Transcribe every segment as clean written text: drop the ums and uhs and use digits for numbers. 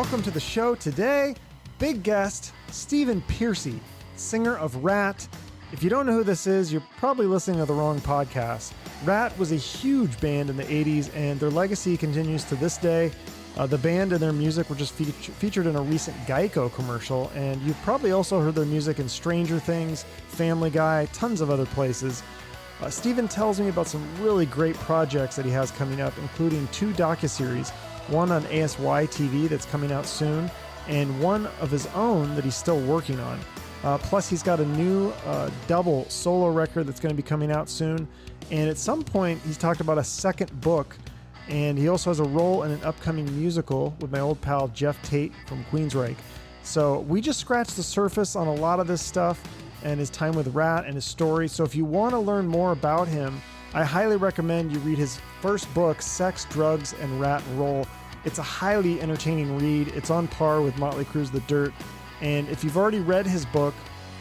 welcome to the show today. Big guest, Stephen Pearcy, singer of Ratt. If you don't know who this is, you're probably listening to the wrong podcast. Ratt was a huge band in the 80s, and their legacy continues to this day. The band and their music were just featured in a recent Geico commercial, and you've probably also heard their music in Stranger Things, Family Guy, tons of other places. Stephen tells me about some really great projects that he has coming up, including 2 docu-series, one on ASY TV that's coming out soon, and one of his own that he's still working on. Plus, he's got a new double solo record that's going to be coming out soon, and at some point, he's talked about a second book, and he also has a role in an upcoming musical with my old pal Geoff Tate from Queensryche. So we just scratched the surface on a lot of this stuff and his time with Ratt and his story. So if you want to learn more about him, I highly recommend you read his first book, Sex, Drugs, and Ratt and Roll. It's a highly entertaining read. It's on par with Motley Crue's The Dirt. And if you've already read his book,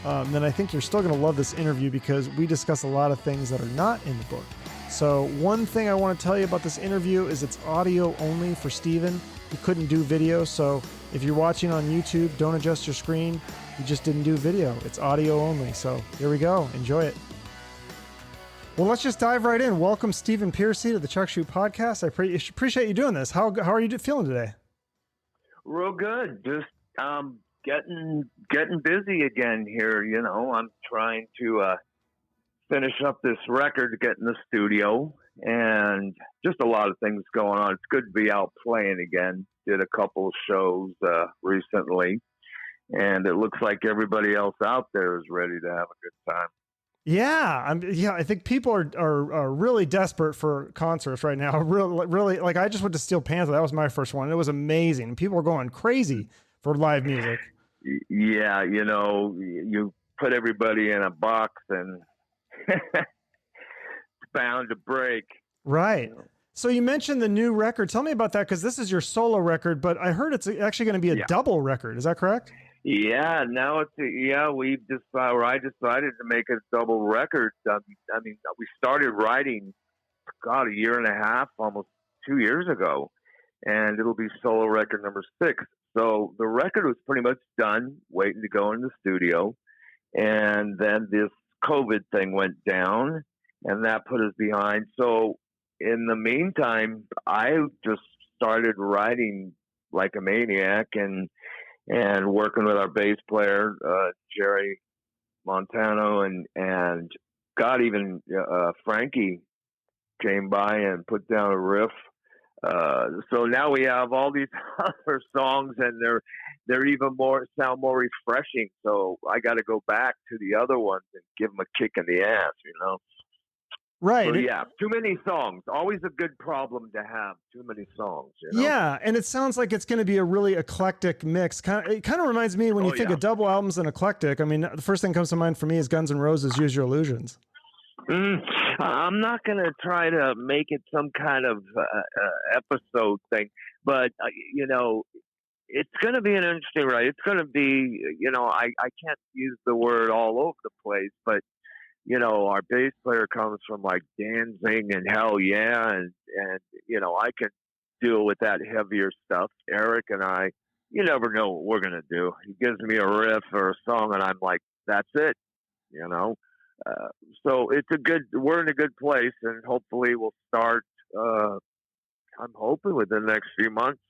then I think you're still going to love this interview because we discuss a lot of things that are not in the book. So one thing I want to tell you about this interview is it's audio only for Stephen. He couldn't do video, so if you're watching on YouTube, don't adjust your screen. He just didn't do video. It's audio only. So here we go. Enjoy it. Well, let's just dive right in. Welcome, Stephen Pearcy, to the Chuck Shoot Podcast. I appreciate you doing this. How are you feeling today? Real good. Just getting busy again here. You know, I'm trying to finish up this record, get in the studio, and just a lot of things going on. It's good to be out playing again. Did a couple of shows recently, and it looks like everybody else out there is ready to have a good time. Yeah, I think people are really desperate for concerts right now. Really, like I just went to Steel Panther. That was my first one. It was amazing. People are going crazy for live music. Yeah, you know, you put everybody in a box and it's bound to break. Right. So you mentioned the new record. Tell me about that, because this is your solo record, but I heard it's actually going to be a double record. Is that correct? Yeah. Now I decided to make a double record. I mean, we started writing, a year and a half, almost 2 years ago, and it'll be solo record number 6. So the record was pretty much done, waiting to go in the studio, and then this COVID thing went down, and that put us behind. So in the meantime, I just started writing like a maniac and working with our bass player, Jerry Montano, and God, even Frankie came by and put down a riff. So now we have all these other songs, and they're even sound more refreshing. So I got to go back to the other ones and give them a kick in the ass, you know? Right. So, yeah. Too many songs. Always a good problem to have. Too many songs. You know? Yeah. And it sounds like it's going to be a really eclectic mix. It kind of reminds me when you think of double albums and eclectic. I mean, the first thing that comes to mind for me is Guns N' Roses' Use Your Illusions. I'm not going to try to make it some kind of episode thing, but, you know, it's going to be an interesting ride. It's going to be, you know, I can't use the word all over the place, but, you know, our bass player comes from like Danzig and Hell Yeah, and you know, I can deal with that heavier stuff. Eric and I, you never know what we're going to do. He gives me a riff or a song, and I'm like, that's it, you know? So we're in a good place, and hopefully we'll start, I'm hoping within the next few months.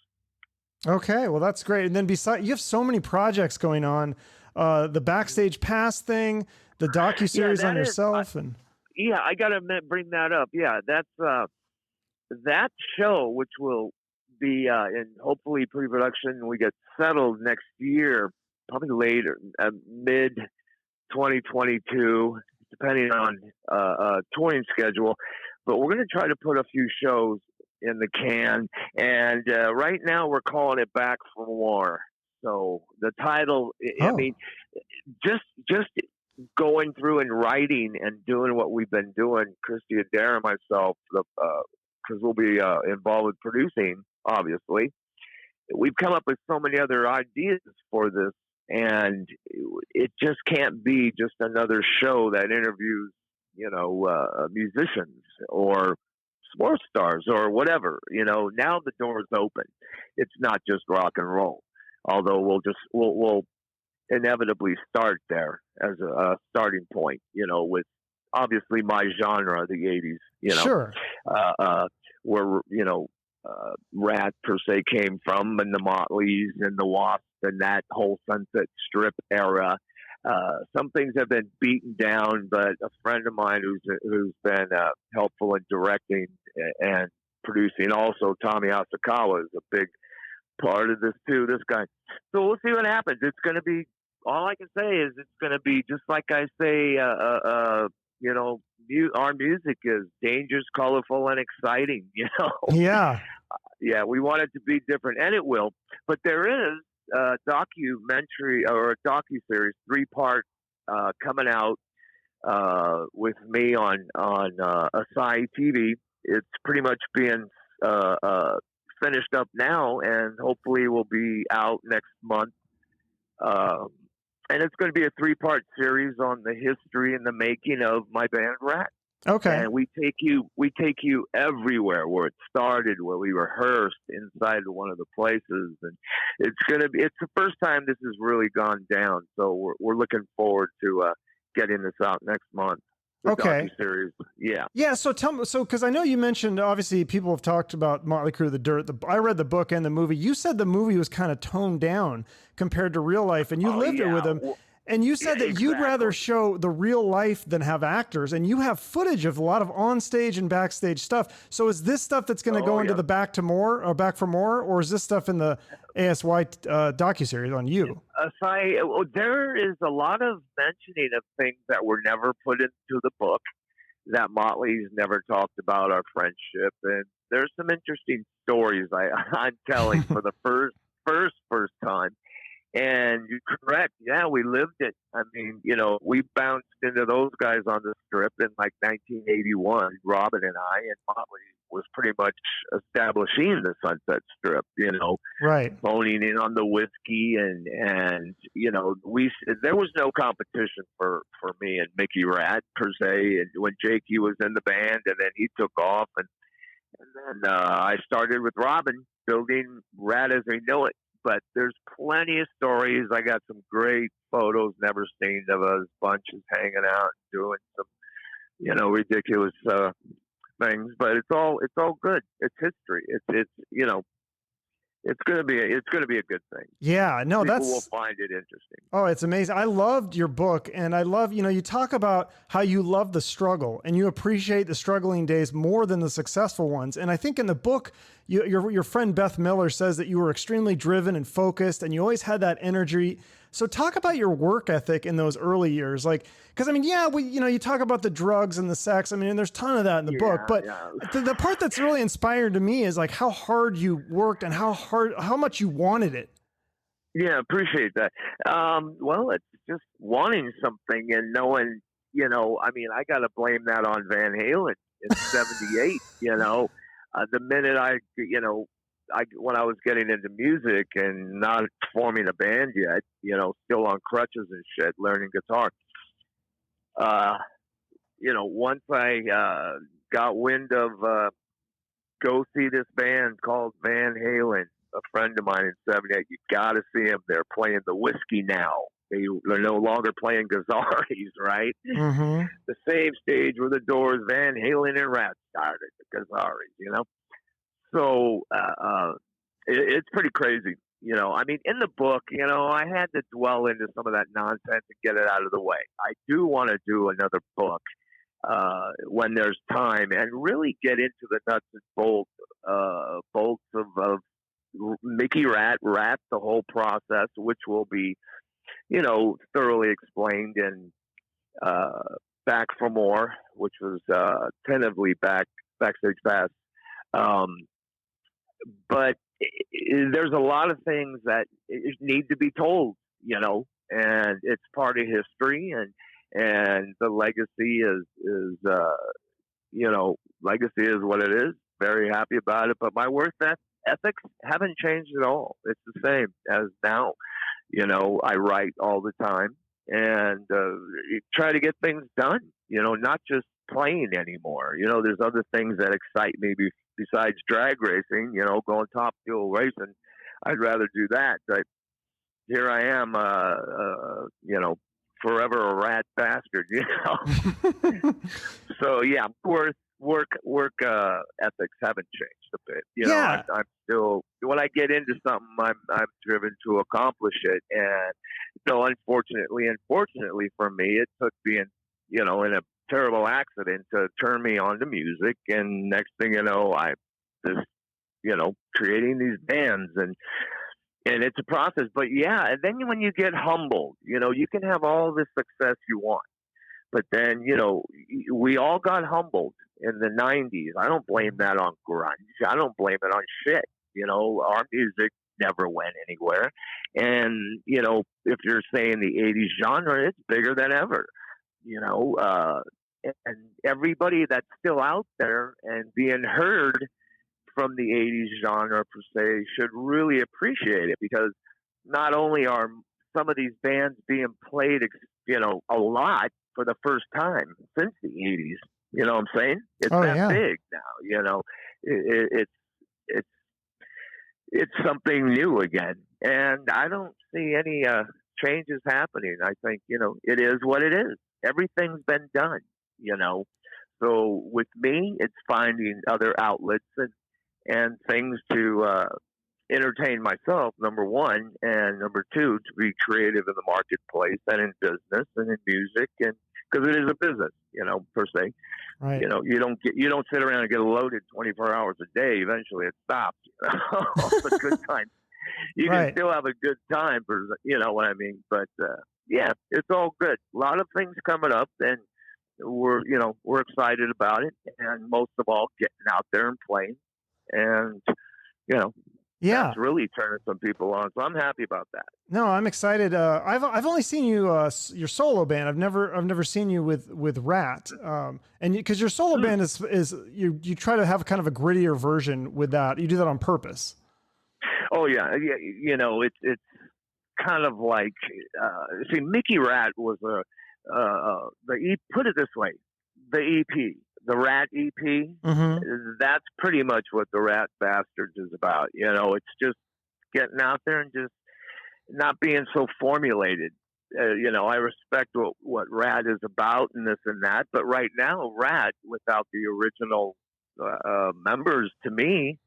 Okay. Well, that's great. And then you have so many projects going on, the Backstage Pass thing, the docu-series on yourself. I got to bring that up. Yeah. That's, that show, which will be, in hopefully pre-production, we get settled next year, probably later, mid 2022, depending on touring schedule. But we're going to try to put a few shows in the can, and right now we're calling it Back from War. So the title, I mean, just going through and writing and doing what we've been doing, Christy Adair and myself, because we'll be involved with producing, obviously. We've come up with so many other ideas for this, and it just can't be just another show that interviews, you know, musicians or sports stars or whatever. Now the door is open. It's not just rock and roll, although we'll inevitably start there as a starting point, with obviously my genre, the 80s, Sure. Where, Ratt per se came from, and the Motleys and the Wasps and that whole Sunset Strip era. Some things have been beaten down, but a friend of mine who's been helpful in directing and producing, also Tommy Asakawa, is a big part of this too. This guy. So we'll see what happens. It's going to be. All I can say is it's going to be just like I say. Our music is dangerous, colorful, and exciting. Yeah. Yeah, we want it to be different, and it will. But there is a documentary or a docu-series, 3-part, coming out with me on Asai TV. It's pretty much being finished up now, and hopefully will be out next month. And it's going to be a 3-part series on the history and the making of my band Ratt. Okay. And we take you everywhere where it started, where we rehearsed inside one of the places, and it's the first time this has really gone down. So we're looking forward to getting this out next month. Okay. Docu-series. Yeah. Yeah. So tell me, because I know you mentioned, obviously people have talked about Motley Crue, The Dirt. I read the book and the movie. You said the movie was kind of toned down compared to real life, and you lived it with them. And you said that you'd rather show the real life than have actors, and you have footage of a lot of onstage and backstage stuff. So is this stuff that's going to go into the Back for More, or is this stuff in the ASY docuseries on you? There is a lot of mentioning of things that were never put into the book, that Motley's never talked about our friendship, and there's some interesting stories I'm telling for the first time. And you're correct. Yeah, we lived it. I mean, we bounced into those guys on the Strip in like 1981, Robin and I, and Motley was pretty much establishing the Sunset Strip, right, honing in on the whiskey, and there was no competition for me and Mickey Ratt per se. And when Jakey was in the band, and then he took off, and then I started with Robin building Ratt as we know it. But there's plenty of stories. I got some great photos never seen of us bunches hanging out, doing some, ridiculous things. But it's all good. It's history. It's gonna be a good thing. Yeah, no, People will find it interesting. Oh, it's amazing. I loved your book, and I love, you talk about how you love the struggle and you appreciate the struggling days more than the successful ones. And I think in the book, your friend Beth Miller says that you were extremely driven and focused, and you always had that energy. So talk about your work ethic in those early years. Because I mean, you talk about the drugs and the sex. I mean, and there's a ton of that in the book, but the part that's really inspired to me is like how hard you worked and how much you wanted it. Yeah, appreciate that. Well, it's just wanting something and knowing, I got to blame that on Van Halen in '78. The minute when I was getting into music and not forming a band yet, still on crutches and shit, learning guitar. Once I got wind of go see this band called Van Halen, a friend of mine in '78, you got to see them. They're playing the Whiskey now. They're no longer playing Gazaris, right? Mm-hmm. The same stage where the Doors, Van Halen, and Ratt started, the Gazaris, So it's pretty crazy, in the book, I had to dwell into some of that nonsense and get it out of the way. I do want to do another book when there's time and really get into the nuts and bolts of Mickey Ratt, the whole process, which will be, thoroughly explained in Back for More, which was tentatively Backstage Pass. But there's a lot of things that need to be told, and it's part of history, and the legacy is legacy is what it is. Very happy about it, but my work ethics haven't changed at all. It's the same as now. I write all the time and try to get things done, not just playing anymore. You know, there's other things that excite me besides drag racing. You know, going top fuel racing, I'd rather do that. But here I am, you know, forever a rat bastard. You know. So yeah, work ethics haven't changed a bit. You know, I'm still, when I get into something, I'm driven to accomplish it. And so unfortunately for me, it took being, you know, in a terrible accident to turn me on to music. And next thing you know, I just, you know, creating these bands, and it's a process. But yeah, and then when you get humbled, you know, you can have all the success you want, but then, you know, we all got humbled in the 90s. I don't blame that on grunge. I don't blame it on shit. You know, our music never went anywhere. And, you know, if you're saying the 80s genre, it's bigger than ever, you know, and everybody that's still out there and being heard from the 80s genre per se should really appreciate it, because not only are some of these bands being played, you know, a lot for the first time since the 80s, you know what I'm saying? It's big now, you know, it's something new again. And I don't see any changes happening. I think, you know, it is what it is. Everything's been done, you know. So with me, it's finding other outlets and things to entertain myself, number one, and number two, to be creative in the marketplace and in business and in music, and because it is a business, you know, per se. Right. You know, you don't sit around and get loaded 24 hours a day. Eventually, it stops. You know? It's a good time. You can still have a good time, for, you know what I mean. But yeah, it's all good. A lot of things coming up, and we're excited about it, and most of all, getting out there and playing, and you know. Yeah, that's really turning some people on. So I'm happy about that. No, I'm excited. I've only seen you your solo band. I've never seen you with Ratt. And because your solo band is you try to have kind of a grittier version with that. You do that on purpose. Oh yeah. You know, it's kind of like see, Mickey Ratt was put it this way, the EP. The Ratt EP, that's pretty much what the Ratt Bastards is about. You know, it's just getting out there and just not being so formulated. You know, I respect what Ratt is about and this and that, but right now, Ratt, without the original members, to me,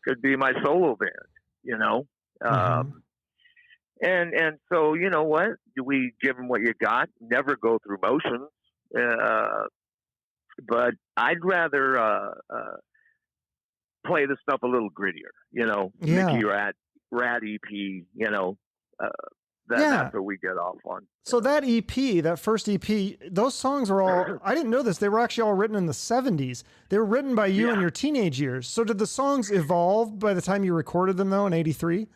could be my solo band. You know, and so you know what? We give them what you got. Never go through motions. But I'd rather play the stuff a little grittier, you know. Mickey Ratt EP, you know. That's what we get off on. So that EP, that first EP, those songs were all, I didn't know this, they were actually all written in the 70s. They were written by you in your teenage years. So did the songs evolve by the time you recorded them, though, in 83?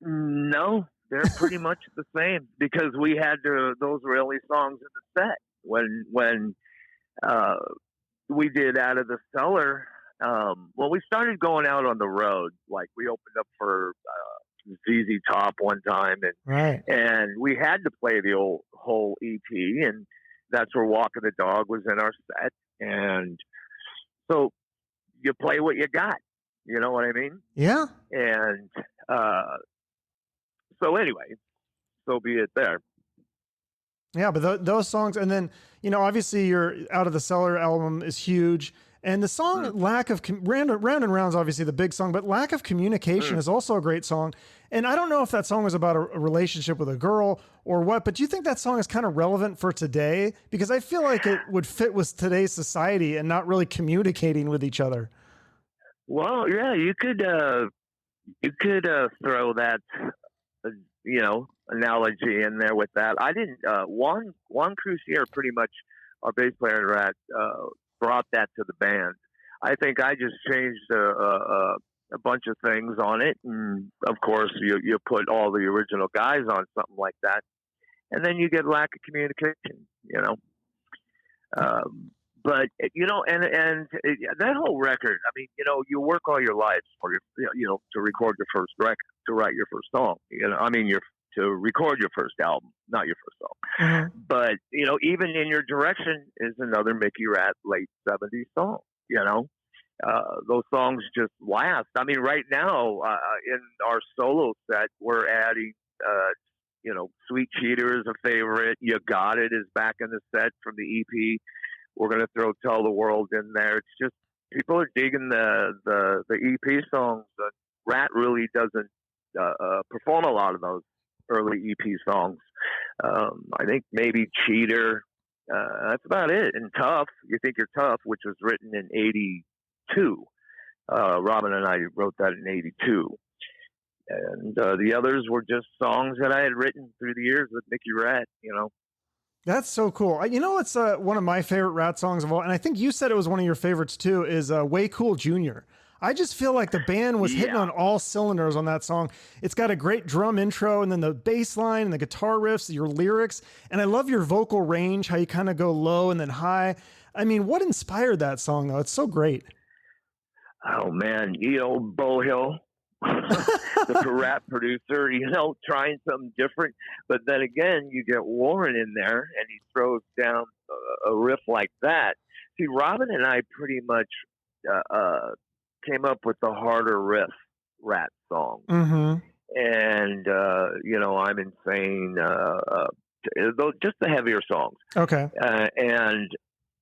No, they're pretty much the same, because we had those were only songs in the set. When we did Out of the Cellar, well, we started going out on the road. Like, we opened up for ZZ Top one time, and we had to play the whole EP, and that's where Walking the Dog was in our set. And so you play what you got, you know what I mean? Yeah. And so anyway, so be it there. Yeah, but those songs, and then, you know, obviously your Out of the Cellar album is huge. And the song Lack of Round and Round is obviously the big song, but Lack of Communication is also a great song. And I don't know if that song was about a relationship with a girl or what, but do you think that song is kind of relevant for today? Because I feel like it would fit with today's society and not really communicating with each other. Well, yeah, you could throw that, you know, analogy in there with that. I didn't. Juan Crucier, pretty much our bass player in Ratt, brought that to the band. I think I just changed a bunch of things on it, and of course, you put all the original guys on something like that, and then you get lack of communication. You know, but you know, and that whole record. I mean, you know, you work all your life for to record your first record, to write your first song. You know, I mean, your to record your first album, not your first song. Mm-hmm. But, Even in Your Direction is another Mickey Ratt late 70s song, those songs just last. I mean, right now, in our solo set, we're adding, Sweet Cheater is a favorite. You Got It is back in the set from the EP. We're going to throw Tell the World in there. It's just, people are digging the EP songs. Ratt really doesn't perform a lot of those early EP songs. I think maybe Cheater. That's about it. And Tough, You Think You're Tough, which was written in 82. Robin and I wrote that in 82. And the others were just songs that I had written through the years with Mickey Ratt, That's so cool. It's one of my favorite Ratt songs of all, and I think you said it was one of your favorites too, is Way Cool Jr. I just feel like the band was hitting on all cylinders on that song. It's got a great drum intro and then the bass line and the guitar riffs, your lyrics. And I love your vocal range, how you kind of go low and then high. I mean, what inspired that song though? It's so great. Oh man, Bo Hill, the Ratt producer, trying something different. But then again, you get Warren in there and he throws down a riff like that. See, Robin and I pretty much, came up with the harder riff Ratt song. Mm-hmm. And, I'm Insane, just the heavier songs. Okay. And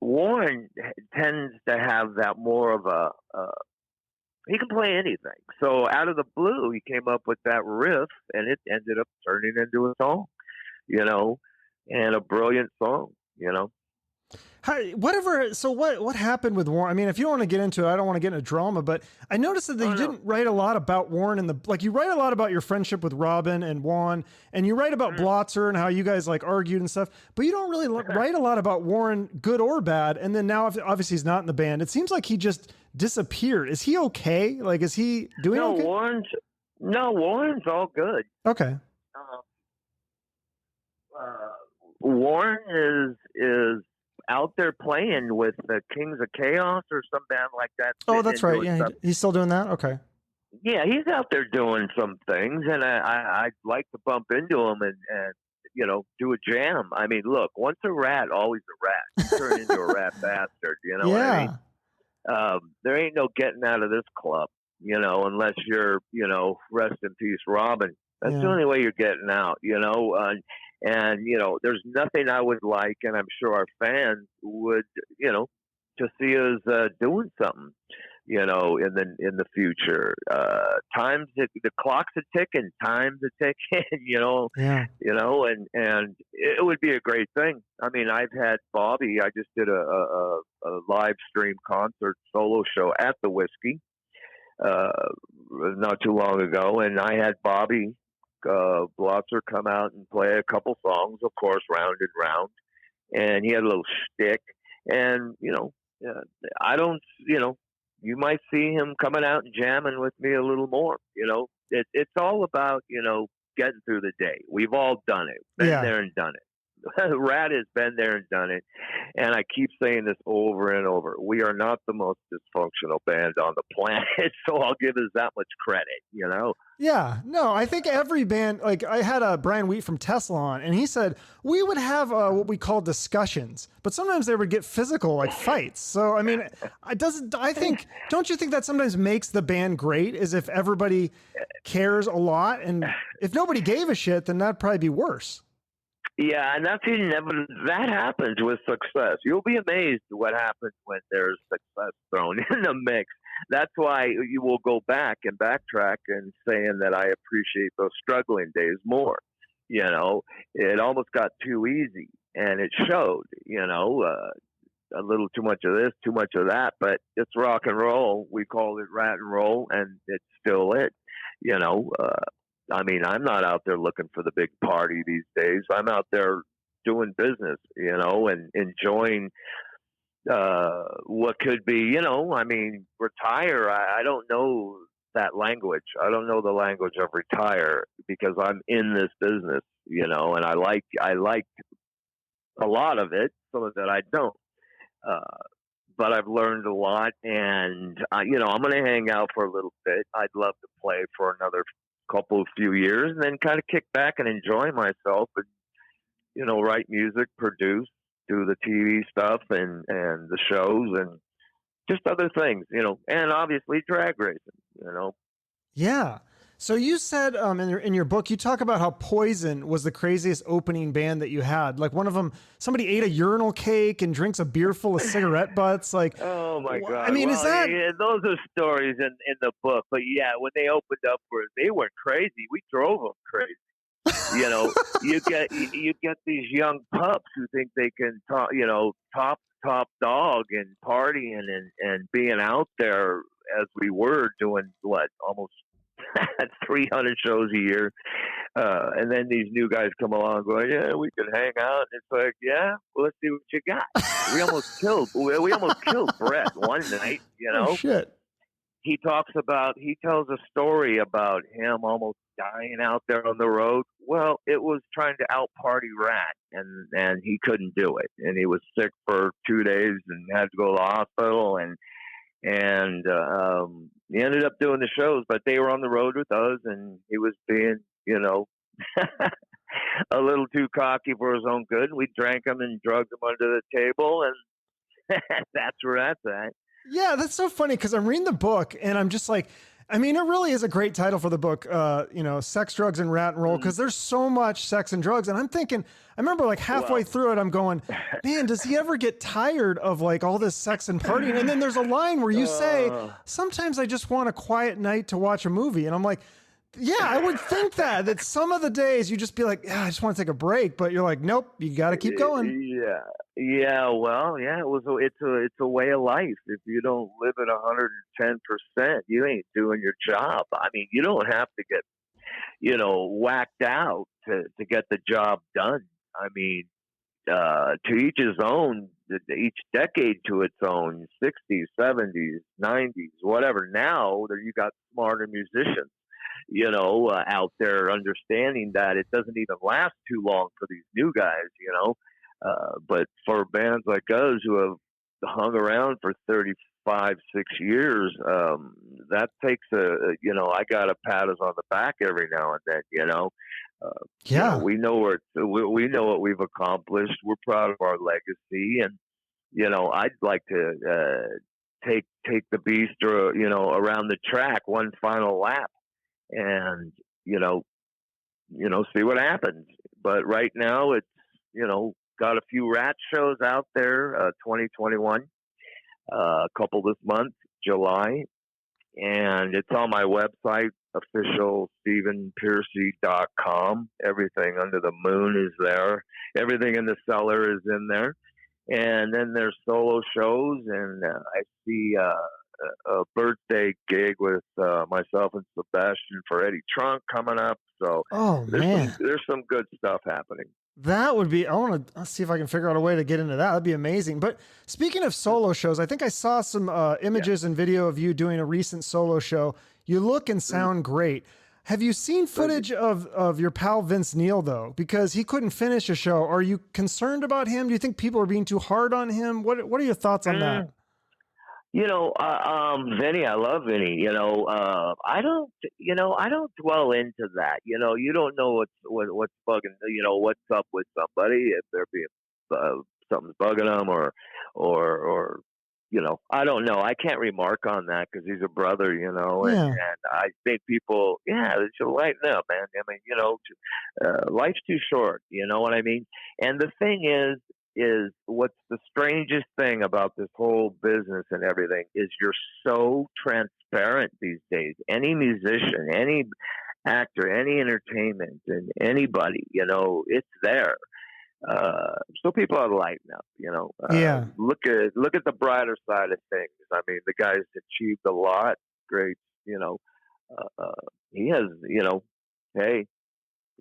Warren tends to have that more of he can play anything. So out of the blue, he came up with that riff and it ended up turning into a song, and a brilliant song, Whatever. So what happened with Warren? I mean, if you don't want to get into it, I don't want to get into drama, but I noticed that you didn't write a lot about Warren you write a lot about your friendship with Robin and Juan, and you write about Blotzer and how you guys argued and stuff, but you don't really write a lot about Warren, good or bad. And then now, obviously he's not in the band. It seems like he just disappeared. Is he okay? Like, is he doing okay? Warren's all good. Okay. Warren is out there playing with the Kings of Chaos or some band like that. Oh, that's right. Yeah, he's still doing that? Okay. Yeah, he's out there doing some things, and I'd like to bump into him and do a jam. I mean, look, once a rat, always a rat. You turn into a rat bastard, what I mean? There ain't no getting out of this club, unless you're, rest in peace, Robin. That's the only way you're getting out, and, there's nothing I would like, and I'm sure our fans would, to see us doing something, in the future. The clock's a ticking, time's a ticking, and it would be a great thing. I mean, I've had Bobby, I just did a live stream concert solo show at the Whiskey not too long ago, and I had Bobby Blotzer come out and play a couple songs, of course, Round and Round, and he had a little shtick, and I don't, you might see him coming out and jamming with me a little more. It's all about getting through the day. We've all done it, been there and done it. Ratt has been there and done it, and I keep saying this over and over. We are not the most dysfunctional band on the planet, so I'll give us that much credit, Yeah, no, I think every band, like I had Brian Wheat from Tesla on, and he said we would have what we call discussions, but sometimes they would get physical, like fights. So, I mean, don't you think that sometimes makes the band great is if everybody cares a lot, and if nobody gave a shit, then that'd probably be worse. Yeah, and that happens with success. You'll be amazed what happens when there's success thrown in the mix. That's why you will go back and backtrack and saying that I appreciate those struggling days more. It almost got too easy, and it showed, a little too much of this, too much of that, but it's rock and roll. We call it Ratt and Roll, and it's still it, I mean, I'm not out there looking for the big party these days. I'm out there doing business, and enjoying what could be, I mean, retire. I don't know that language. I don't know the language of retire because I'm in this business, and I like a lot of it, some of it I don't. But I've learned a lot, and I'm going to hang out for a little bit. I'd love to play for another few years, and then kind of kick back and enjoy myself, and write music, produce, do the TV stuff, and the shows, and just other things, and obviously drag racing. Yeah. So you said in your book, you talk about how Poison was the craziest opening band that you had. Like one of them, somebody ate a urinal cake and drinks a beer full of cigarette butts. Like, oh my God! I mean, is that? Yeah, those are stories in the book. But yeah, when they opened up for us, they weren't crazy. We drove them crazy. You get these young pups who think they can top dog and partying and being out there as we were doing almost 300 shows a year, and then these new guys come along going, yeah, we can hang out. It's like, yeah, well, let's see what you got. We almost killed Brett one night. Oh, shit. He tells a story about him almost dying out there on the road. Well, it was trying to out party Ratt, and he couldn't do it, and he was sick for 2 days and had to go to the hospital, and he ended up doing the shows, but they were on the road with us, and he was being, a little too cocky for his own good. And we drank him and drugged him under the table, and that's where that's at. Yeah, that's so funny because I'm reading the book and I'm just like, I mean, it really is a great title for the book, Sex, Drugs, and Rat and Roll, because there's so much sex and drugs. And I'm thinking, I remember like halfway through it, I'm going, man, does he ever get tired of like all this sex and partying? And then there's a line where you say, sometimes I just want a quiet night to watch a movie. And I'm like, yeah, I would think that some of the days you just be like, I just want to take a break, but you're like, nope, you got to keep going. Yeah. Well, yeah, it's a way of life. If you don't live at 110%, you ain't doing your job. I mean, you don't have to get, whacked out to get the job done. I mean, to each his own, each decade to its own, 60s, 70s, 90s, whatever. Now there you got smarter musicians, out there understanding that it doesn't even last too long for these new guys, but for bands like us who have hung around for 35, 6 years, that takes I got to pat us on the back every now and then, we know we know what we've accomplished. We're proud of our legacy, and I'd like to take the beast around the track one final lap, and see what happens. But right now it's got a few Ratt shows out there, 2021, a couple this month, July, and it's on my website, official StephenPearcy.com. Everything under the moon is there. Everything in the cellar is in there. And then there's solo shows, and I see a birthday gig with myself and Sebastian for Eddie Trunk coming up. So there's some good stuff happening. That would be, I want to see if I can figure out a way to get into that. That'd be amazing. But speaking of solo shows, I think I saw some images and video of you doing a recent solo show. You look and sound great. Have you seen footage of your pal Vince Neil, though? Because he couldn't finish a show. Are you concerned about him? Do you think people are being too hard on him? What are your thoughts on that? Vinny, I love Vinny. I don't dwell into that. You don't know what's bugging. What's up with somebody, if they're being something's bugging them, or I don't know. I can't remark on that because he's a brother. And I think people, they should lighten up, man. I mean, life's too short. You know what I mean? And the thing is what's the strangest thing about this whole business and everything is you're so transparent these days. Any musician, any actor, any entertainment, and anybody, it's there. So people ought to lighten up, look at the brighter side of things. I mean, the guy's achieved a lot. Great, he has, hey,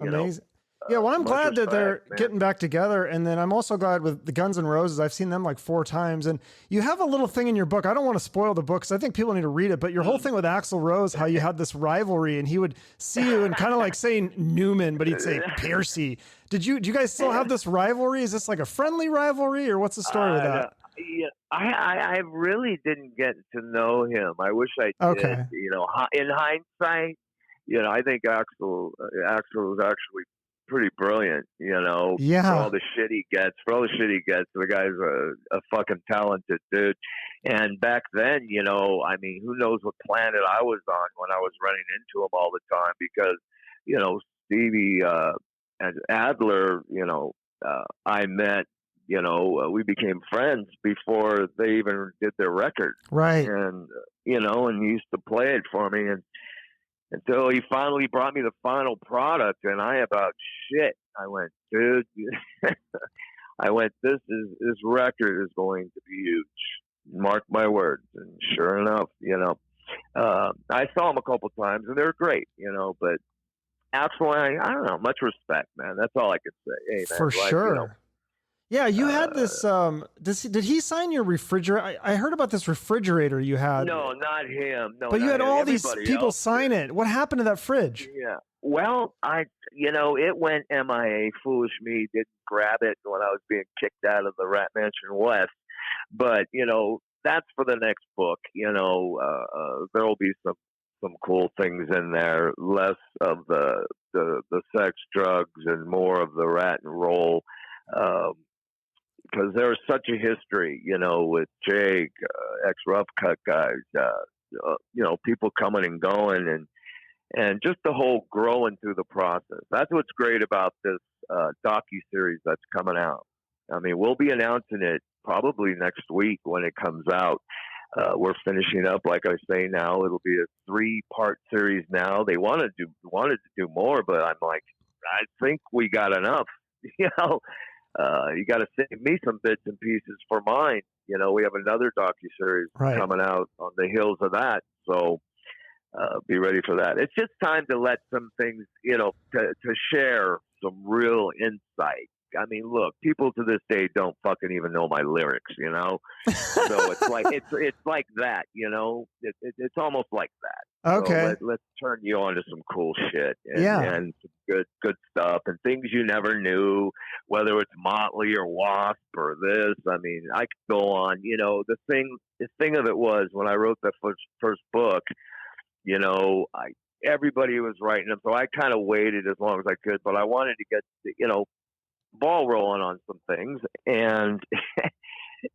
amazing. Yeah, well, I'm glad that they're getting back together. And then I'm also glad with the Guns N' Roses. I've seen them like 4 times. And you have a little thing in your book. I don't want to spoil the book because I think people need to read it. But your whole thing with Axl Rose, how you had this rivalry and he would see you and kind of like saying Newman, but he'd say Pearcy. Do you guys still have this rivalry? Is this like a friendly rivalry or what's the story with that? I really didn't get to know him. I wish I did. Okay. In hindsight, I think Axl was actually pretty brilliant, for Yeah. all the shit he gets. The guy's a fucking talented dude. And back then, who knows what planet I was on when I was running into him all the time because, Stevie and Adler, I met, we became friends before they even did their record. Right. And, and he used to play it for me. And until he finally brought me the final product, and I about shit. I went, dude. this record is going to be huge. Mark my words. And sure enough, I saw him a couple times, and they're great, but Axl, I don't know, much respect, man. That's all I can say. Hey, man, For sure. Yeah, you had this. Did he sign your refrigerator? I heard about this refrigerator you had. No, not him. No, but you had all these people sign did. it. What happened to that fridge? Yeah. Well, it went MIA. Foolish me, didn't grab it when I was being kicked out of the Rat Mansion West. But that's for the next book. There will be some cool things in there. Less of the sex, drugs, and more of the rat and roll. Because there's such a history, with Jake, ex-Rough Cut guys, people coming and going, and just the whole growing through the process. That's what's great about this docu-series that's coming out. I mean, we'll be announcing it probably next week when it comes out. We're finishing up, like I say now. It'll be a 3-part series now. They wanted to do more, but I'm like, I think we got enough, you got to save me some bits and pieces for mine. We have another docu-series coming out on the heels of that. So be ready for that. It's just time to let some things, to share some real insight. I mean, look, people to this day don't fucking even know my lyrics, So it's like it's like that, It's almost like that. Okay. So let's turn you on to some cool shit and some good stuff and things you never knew, whether it's Motley or Wasp or this. I mean, I could go on. The thing of it was when I wrote that first book, everybody was writing them, so I kind of waited as long as I could, but I wanted to get ball rolling on some things, and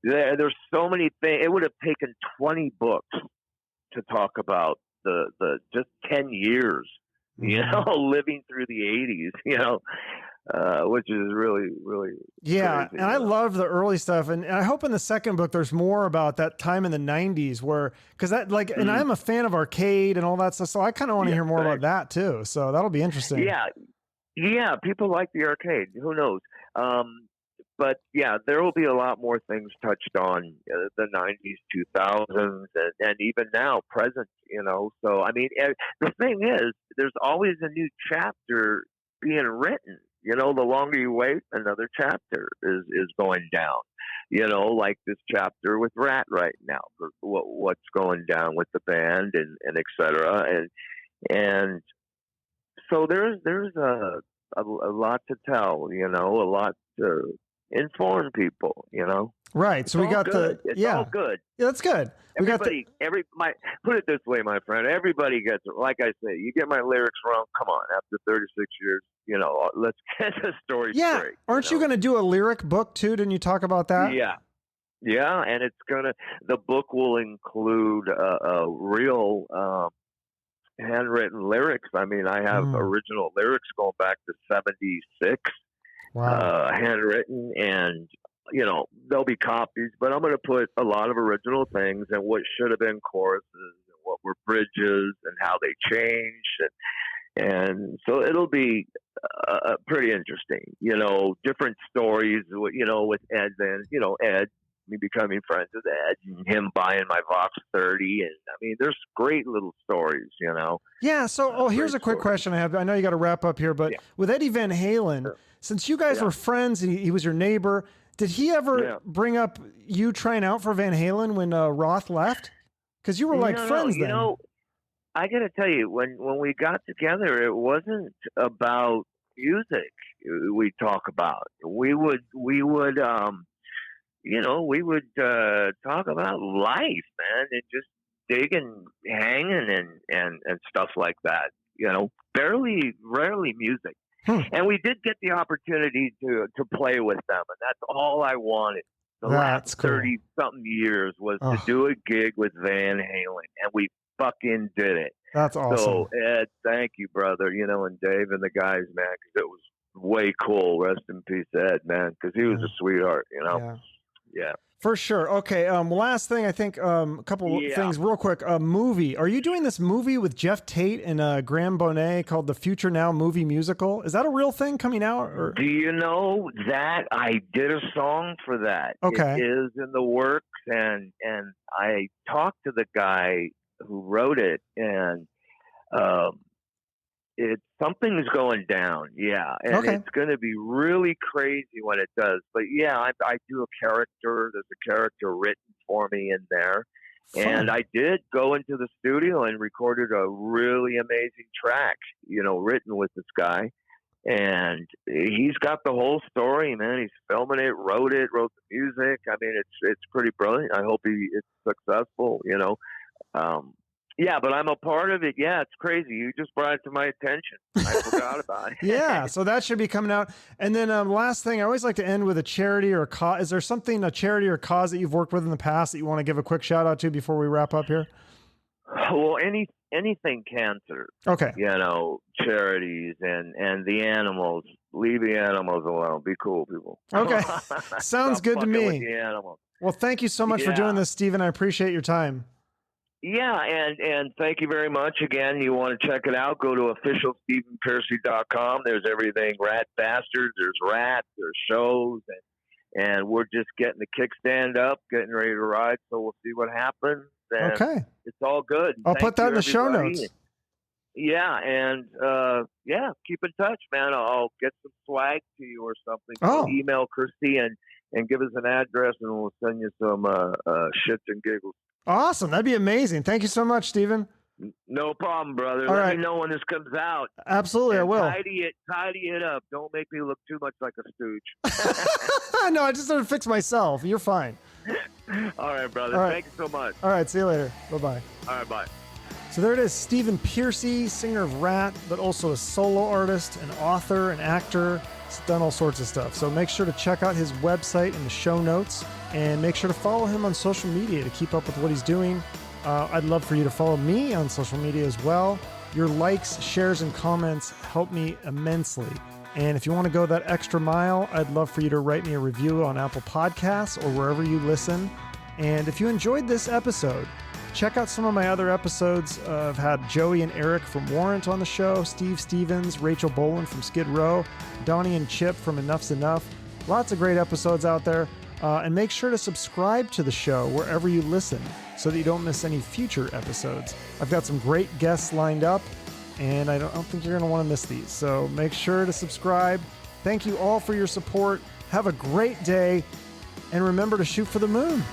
there's so many things. It would have taken 20 books to talk about the just 10 years, living through the 80s, which is really, really crazy, and I love the early stuff, and I hope in the second book there's more about that time in the 90s because that and I'm a fan of arcade and all that stuff, so I kind of want to hear more about that too. So that'll be interesting. Yeah, people like the arcade. Who knows? But yeah, there will be a lot more things touched on the 90s, 2000s, and even now, present. So I mean, the thing is, there's always a new chapter being written. The longer you wait, another chapter is going down. Like this chapter with Ratt right now. What's going down with the band and et cetera, and so there's a lot to tell, a lot to inform people, Right. So we got good. It's all good. Yeah, that's good. Put it this way, my friend. Everybody gets it. Like I say, you get my lyrics wrong. Come on, after 36 years, let's get the story straight. Aren't you going to do a lyric book too? Didn't you talk about that? Yeah. And the book will include a real, handwritten lyrics. I mean, I have original lyrics going back to 76, handwritten, and there'll be copies, but I'm going to put a lot of original things and what should have been choruses and what were bridges and how they changed, and so it'll be pretty interesting. Different stories. With Ed, then Ed. Me becoming friends with Ed and him buying my Vox 30. And I mean, there's great little stories, Yeah. So, here's a quick question I have. I know you got to wrap up here, but with Eddie Van Halen, since you guys were friends and he was your neighbor, did he ever bring up you trying out for Van Halen when Roth left? Because you were friends then. I got to tell you, when we got together, it wasn't about music we talk about. We would talk about life, man, and just digging, hanging, and stuff like that. rarely music. And we did get the opportunity to play with them, and that's all I wanted. The last 30-something years was to do a gig with Van Halen, and we fucking did it. That's awesome. So, Ed, thank you, brother, and Dave and the guys, man, because it was way cool. Rest in peace, Ed, man, because he was a sweetheart, Yeah. For sure. Okay. Last thing, I think, a couple things real quick. Movie. Are you doing this movie with Geoff Tate and Graham Bonet called The Future Now Movie Musical? Is that a real thing coming out? Or? Do you know that I did a song for that? Okay. It is in the works, and I talked to the guy who wrote it, and something's going down, and it's going to be really crazy when it does. But I do a character. There's a character written for me in there, and I did go into the studio and recorded a really amazing track, written with this guy, and he's got the whole story, man. He's filming it, wrote the music. I mean, it's pretty brilliant. I hope it's successful, Yeah, but I'm a part of it. Yeah, it's crazy. You just brought it to my attention. I forgot about it. So that should be coming out. And then last thing, I always like to end with a charity or a cause. Is there a charity or cause that you've worked with in the past that you want to give a quick shout out to before we wrap up here? Well, anything cancer. Okay. Charities and the animals. Leave the animals alone. Be cool, people. Okay. Sounds good to me. With the animals. Well, thank you so much for doing this, Stephen. I appreciate your time. Yeah, and thank you very much. Again, you want to check it out, go to officialstephenpearcy.com. There's everything Rat Bastards, there's Rat, there's shows, and we're just getting the kickstand up, getting ready to ride, so we'll see what happens. And it's all good. I'll put that in the show notes. Yeah, and keep in touch, man. I'll get some swag to you or something. Oh. Email Christy and give us an address, and we'll send you some shits and giggles. Awesome. That'd be amazing. Thank you so much, Stephen. No problem, brother. Let me know when this comes out. Absolutely, I will. Tidy it up. Don't make me look too much like a stooge. No, I just had to fix myself. You're fine. All right, brother. All right. Thank you so much. All right. See you later. Bye-bye. All right. Bye. So there it is. Stephen Pearcy, singer of Ratt, but also a solo artist, an author, an actor. He's done all sorts of stuff. So make sure to check out his website in the show notes, and make sure to follow him on social media to keep up with what he's doing. I'd love for you to follow me on social media as well. Your likes, shares, and comments help me immensely. And if you want to go that extra mile, I'd love for you to write me a review on Apple Podcasts or wherever you listen. And if you enjoyed this episode, check out some of my other episodes. I've had Joey and Eric from Warrant on the show, Steve Stevens, Rachel Boland from Skid Row, Donnie and Chip from Enough's Enough. Lots of great episodes out there. And make sure to subscribe to the show wherever you listen so that you don't miss any future episodes. I've got some great guests lined up, and I don't think you're going to want to miss these. So make sure to subscribe. Thank you all for your support. Have a great day, and remember to shoot for the moon.